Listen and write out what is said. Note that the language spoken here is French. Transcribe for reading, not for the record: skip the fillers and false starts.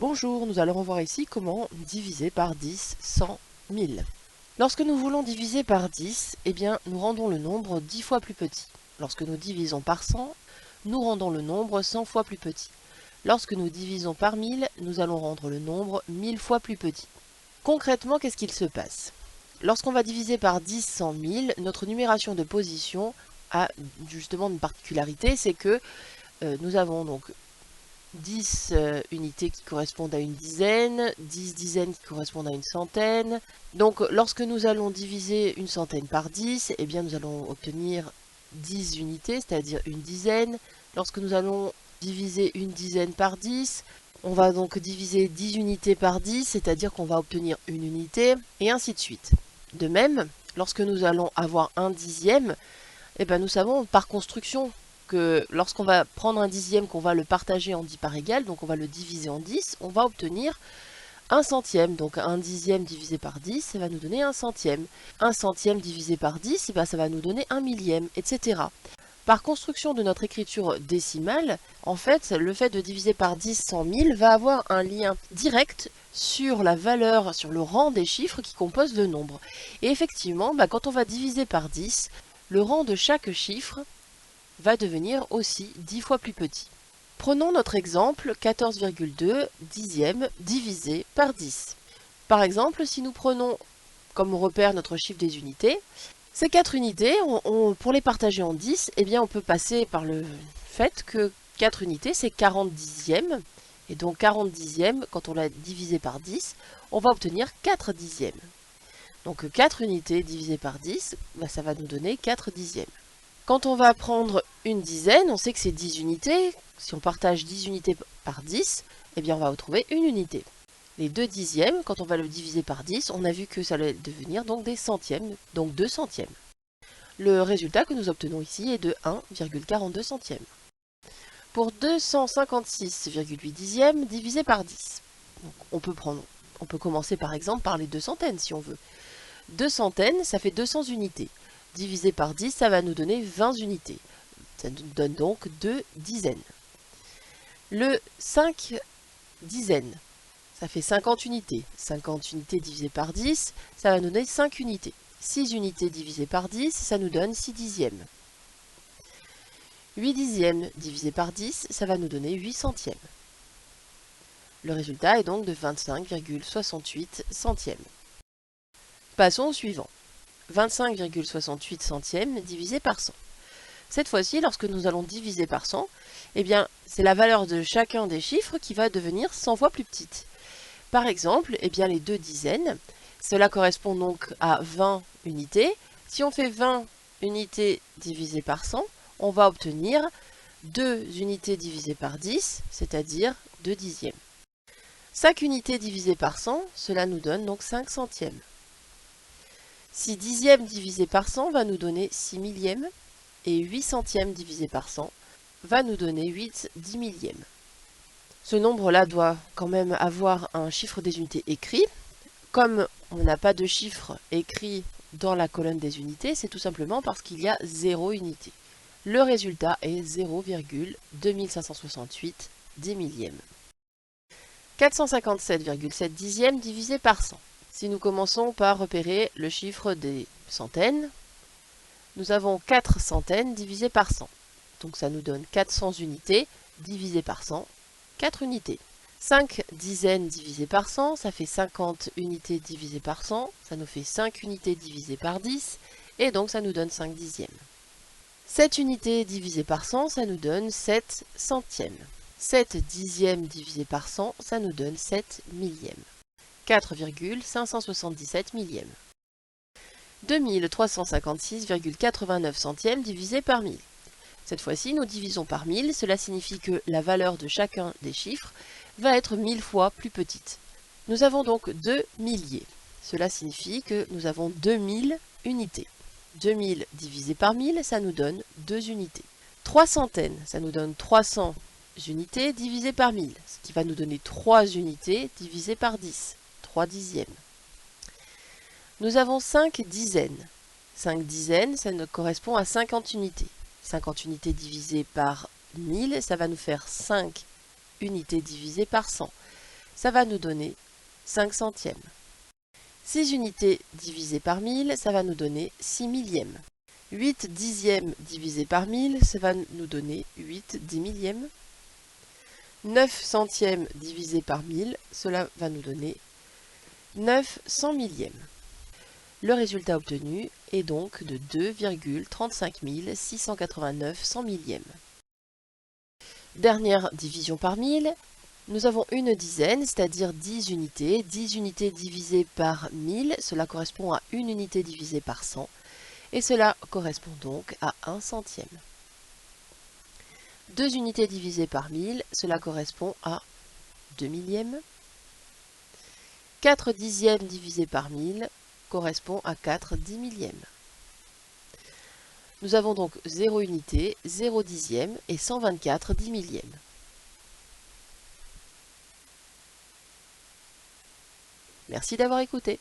Bonjour, nous allons voir ici comment diviser par 10 100 1000. Lorsque nous voulons diviser par 10, eh bien, nous rendons le nombre 10 fois plus petit. Lorsque nous divisons par 100, nous rendons le nombre 100 fois plus petit. Lorsque nous divisons par 1000, nous allons rendre le nombre 1000 fois plus petit. Concrètement, qu'est-ce qu'il se passe? Lorsqu'on va diviser par 10 100 1000, notre numération de position a justement une particularité, c'est que nous avons donc 10 unités qui correspondent à une dizaine, 10 dizaines qui correspondent à une centaine. Donc lorsque nous allons diviser une centaine par 10, eh bien nous allons obtenir 10 unités, c'est-à-dire une dizaine. Lorsque nous allons diviser une dizaine par 10, on va donc diviser 10 unités par 10, c'est-à-dire qu'on va obtenir une unité, et ainsi de suite. De même, lorsque nous allons avoir un dixième, eh bien nous savons par construction que lorsqu'on va prendre un dixième, qu'on va le partager en 10 parts égales, donc on va le diviser en 10, on va obtenir un centième. Donc un dixième divisé par 10, ça va nous donner un centième. Un centième divisé par 10, eh bien, ça va nous donner un millième, etc. Par construction de notre écriture décimale, en fait, le fait de diviser par 10 100 000 va avoir un lien direct sur la valeur, sur le rang des chiffres qui composent le nombre. Et effectivement, quand on va diviser par 10, le rang de chaque chiffre va devenir aussi 10 fois plus petit. Prenons notre exemple 14,2 dixième divisé par 10. Par exemple, si nous prenons comme repère notre chiffre des unités, ces 4 unités, pour les partager en 10, eh bien on peut passer par le fait que 4 unités c'est 40 dixièmes, et donc 40 dixièmes, quand on l'a divisé par 10, on va obtenir 4 dixièmes. Donc 4 unités divisé par 10, ça va nous donner 4 dixièmes. Quand on va prendre une dizaine, on sait que c'est 10 unités. Si on partage 10 unités par 10, eh bien on va retrouver une unité. Les 2 dixièmes, quand on va le diviser par 10, on a vu que ça allait devenir donc des centièmes, donc 2 centièmes. Le résultat que nous obtenons ici est de 1,42 centièmes. Pour 256,8 dixièmes divisé par 10, donc on peut commencer par exemple par les 2 centaines si on veut. 2 centaines, ça fait 200 unités. Divisé par 10, ça va nous donner 20 unités. Ça nous donne donc 2 dizaines. Le 5 dizaines, ça fait 50 unités. 50 unités divisé par 10, ça va nous donner 5 unités. 6 unités divisé par 10, ça nous donne 6 dixièmes. 8 dixièmes divisé par 10, ça va nous donner 8 centièmes. Le résultat est donc de 25,68 centièmes. Passons au suivant. 25,68 centièmes divisé par 100. Cette fois-ci, lorsque nous allons diviser par 100, eh bien, c'est la valeur de chacun des chiffres qui va devenir 100 fois plus petite. Par exemple, eh bien, les 2 dizaines, cela correspond donc à 20 unités. Si on fait 20 unités divisées par 100, on va obtenir 2 unités divisées par 10, c'est-à-dire 2 dixièmes. 5 unités divisées par 100, cela nous donne donc 5 centièmes. 6 dixièmes divisé par 100 va nous donner 6 millièmes, et 8 centièmes divisé par 100 va nous donner 8 dix millièmes. Ce nombre-là doit quand même avoir un chiffre des unités écrit. Comme on n'a pas de chiffre écrit dans la colonne des unités, c'est tout simplement parce qu'il y a 0 unité. Le résultat est 0,2568 10 millièmes. 457,7 dixièmes divisé par 100. Si nous commençons par repérer le chiffre des centaines, nous avons 4 centaines divisé par 100. Donc ça nous donne 400 unités divisé par 100, 4 unités. 5 dizaines divisé par 100, ça fait 50 unités divisé par 100, ça nous fait 5 unités divisé par 10, et donc ça nous donne 5 dixièmes. 7 unités divisé par 100, ça nous donne 7 centièmes. 7 dixièmes divisé par 100, ça nous donne 7 millièmes. 4,577 millièmes. 2356,89 centièmes divisé par 1000. Cette fois-ci, nous divisons par 1000, cela signifie que la valeur de chacun des chiffres va être 1000 fois plus petite. Nous avons donc 2 milliers. Cela signifie que nous avons 2000 unités. 2000 divisé par 1000, ça nous donne 2 unités. 3 centaines, ça nous donne 300 unités divisé par 1000, ce qui va nous donner 3 unités divisé par 10, 3 dixièmes. Nous avons 5 dizaines. 5 dizaines, ça correspond à 50 unités. 50 unités divisées par 1000, ça va nous faire 5 unités divisées par 100. ça va nous donner 5 centièmes. 6 unités divisées par 1000, ça va nous donner 6 millièmes. 8 dixièmes divisé par 1000, ça va nous donner 8 dix millièmes. 9 centièmes divisé par 1000, cela va nous donner 9 cent millièmes. Le résultat obtenu est donc de 2,35 689 cent millièmes. Dernière division par 1000, nous avons une dizaine, c'est-à-dire 10 unités. 10 unités divisées par 1000, cela correspond à une unité divisée par 100. Et cela correspond donc à 1 centième. 2 unités divisées par 1000, cela correspond à 2 millièmes. 4 dixièmes divisés par 1000 correspond à 4 dix millièmes. Nous avons donc 0 unité, 0 dixième et 124 dix millièmes. Merci d'avoir écouté.